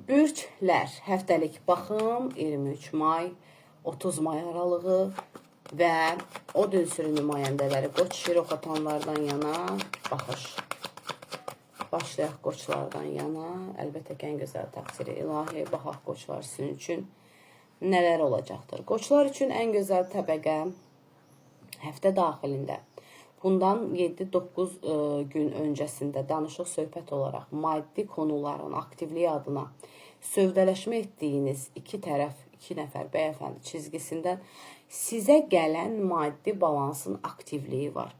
Bürclər həftəlik baxım 23 may, 30 may aralığı və o dünsürü nümayəndələri qoç şirox atanlardan yana baxış. Başlayaq qoçlardan yana. Əlbəttə ki, ən gözəl təqsiri ilahi. Baxaq qoçlar sizin üçün nələr olacaqdır. Qoçlar üçün ən gözəl təbəqə həftə daxilində. Bundan 7-9 gün öncəsində danışıq söhbət olaraq maddi konuların aktivliyi adına sövdələşmə etdiyiniz iki tərəf, iki nəfər bəyəfəndi çizgisindən sizə gələn maddi balansın aktivliyi var.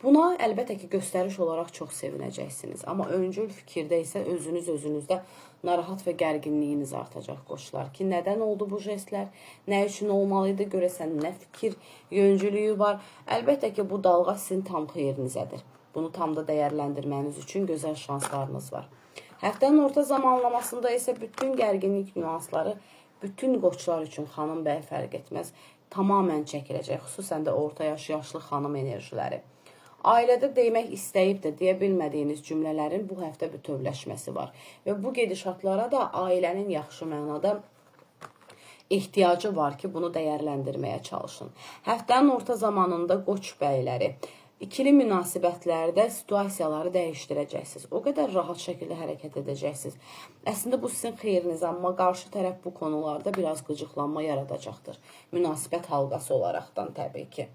Buna əlbəttə ki, göstəriş olaraq çox sevinəcəksiniz. Amma öncül fikirdə isə özünüzdə narahat və gərginliyiniz artacaq qoçlar ki, nədən oldu bu jestlər, nə üçün olmalıydı, görəsən nə fikir yöncülüyü var. Əlbəttə ki, bu dalğa sizin tam xeyrinizədir. Bunu tam da dəyərləndirməniz üçün gözəl şanslarınız var. Həftənin orta zamanlamasında isə bütün gərginlik nüansları bütün qoçlar üçün xanım bəy fərq etməz, tamamən çəkiləcək, xüsusən də orta yaşlı xanım enerjiləri. Ailədə demək istəyib də deyə bilmədiyiniz cümlələrin bu həftə bütövləşməsi var. Və bu gedişatlara da ailənin yaxşı mənada ehtiyacı var ki, bunu dəyərləndirməyə çalışın. Həftənin orta zamanında qoç bəyləri, ikili münasibətlərdə situasiyaları dəyişdirəcəksiniz. O qədər rahat şəkildə hərəkət edəcəksiniz. Əslində bu sizin xeyrinizə, amma qarşı tərəf bu konularda biraz qıcıqlanma yaradacaqdır. Münasibət halqası olaraqdan təbii ki.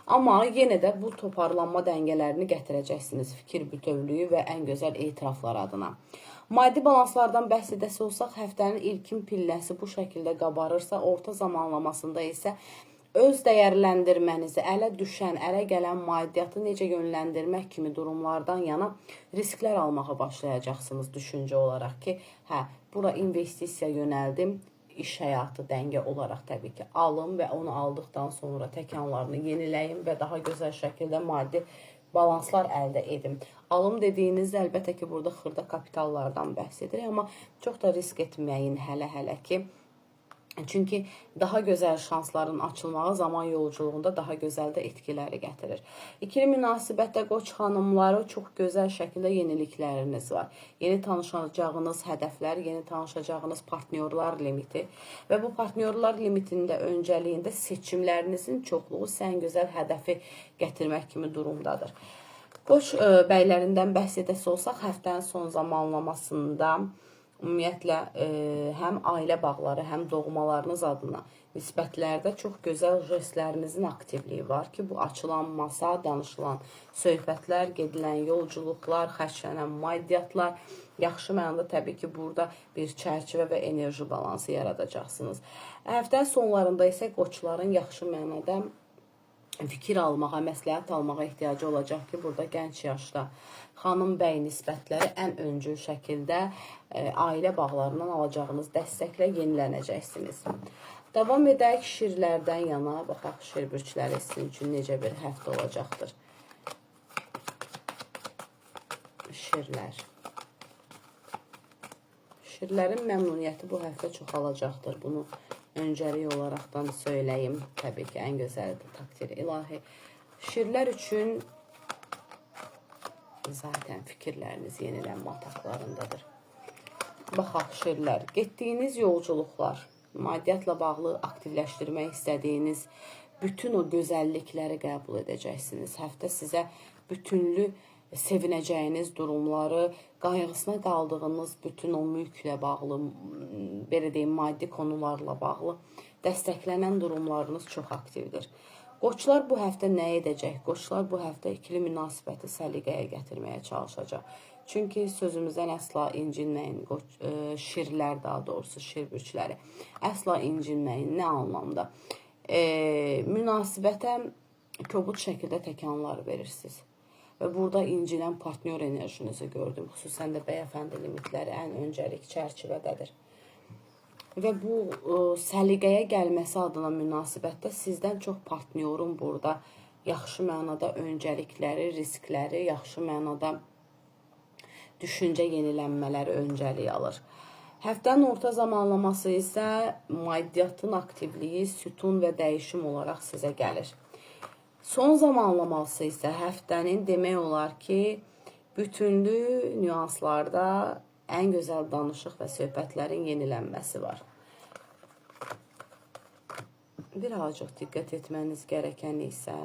Amma yenə də bu toparlanma dəngələrini gətirəcəksiniz fikir bütövlüyü və ən gözəl etiraflar adına. Maddi balanslardan bəhs edəsi olsaq, həftənin ilkin pilləsi bu şəkildə qabarırsa, orta zamanlamasında isə öz dəyərləndirmənizi, ələ düşən, ələ gələn maddiyyatı necə yönləndirmək kimi durumlardan yana risklər almağa başlayacaqsınız düşüncə olaraq ki, bura investisiya yönəldim, iş həyatı dəngə olaraq təbii ki, alım və onu aldıqdan sonra təkanlarını yeniləyim və daha gözəl şəkildə maddi balanslar əldə edim. Alım dediyinizdə əlbəttə ki, burada xırda kapitallardan bəhs edirik, amma çox da risk etməyin hələ ki. Çünki daha gözəl şansların açılmağı zaman yolculuğunda daha gözəl də etkiləri gətirir. İkili münasibətdə qoç xanımları çox gözəl şəkildə yenilikləriniz var. Yeni tanışacağınız hədəflər, yeni tanışacağınız partnyorlar limiti və bu partnyorlar limitində öncəliyində seçimlərinizin çoxluğu sən gözəl hədəfi gətirmək kimi durumdadır. Qoç bəylərindən bəhs edəsi olsaq, həftənin son zamanlamasında ümumiyyətlə, həm ailə bağları, həm doğmalarınız adına nisbətlərdə çox gözəl jestlərinizin aktivliyi var ki, bu açılan masa, danışılan söhbətlər, gedilən yolculuqlar, xərclənən maddiyyatlar, yaxşı mənada təbii ki, burada bir çərçivə və enerji balansı yaradacaqsınız. Həftənin sonlarında isə qoçların yaxşı mənada fikir almağa, məsləhət almağa ehtiyacı olacaq ki, burada gənc yaşda xanım bəy nisbətləri ən öncül şəkildə ailə bağlarından alacağınız dəstəklə yenilənəcəksiniz. Davam edək şirlərdən yana, baxaq şir bürcləri sizin üçün necə bir həftə olacaqdır. Şirlər. Şirlərin məmnuniyyəti bu həftə çoxalacaqdır. Bunu öncəlik olaraqdan söyləyim. Təbii ki, ən gözəldir takdir ilahi. Şirlər üçün zaten fikirləriniz yenilənmə ataqlarındadır. Baxaq şirlər. Getdiyiniz yolculuqlar, maddiyyatla bağlı aktivləşdirmək istədiyiniz bütün o gözəllikləri qəbul edəcəksiniz. Həftə sizə bütünlü sevinəcəyiniz durumları, qayğısına qaldığınız bütün o mülklə bağlı, belə deyim, maddi konularla bağlı dəstəklənən durumlarınız çox aktivdir. Qoçlar bu həftə nə edəcək? Qoçlar bu həftə ikili münasibəti səliqəyə gətirməyə çalışacaq. Çünki sözümüzdən əsla incinməyin, şirlər daha doğrusu, şir bürcləri, əsla incinməyin, nə anlamda? Münasibətə kobud şəkildə təkanlar verirsiniz. Və burada incinən partnyor enerjinizi gördüm. Xüsusən də bəyəfəndi limitləri ən öncəlik çərçivədədir. Və bu səliqəyə gəlməsi adına münasibətdə sizdən çox partnyorun burada yaxşı mənada öncəlikləri, riskləri, yaxşı mənada düşüncə yenilənmələri öncəlik alır. Həftənin orta zamanlaması isə maddiyyatın aktivliyi, sütun və dəyişim olaraq sizə gəlir. Son zamanlaması isə həftənin demək olar ki, bütünlü nüanslarda ən gözəl danışıq və söhbətlərin yenilənməsi var. Birazcıq diqqət etməniz gerəkən isə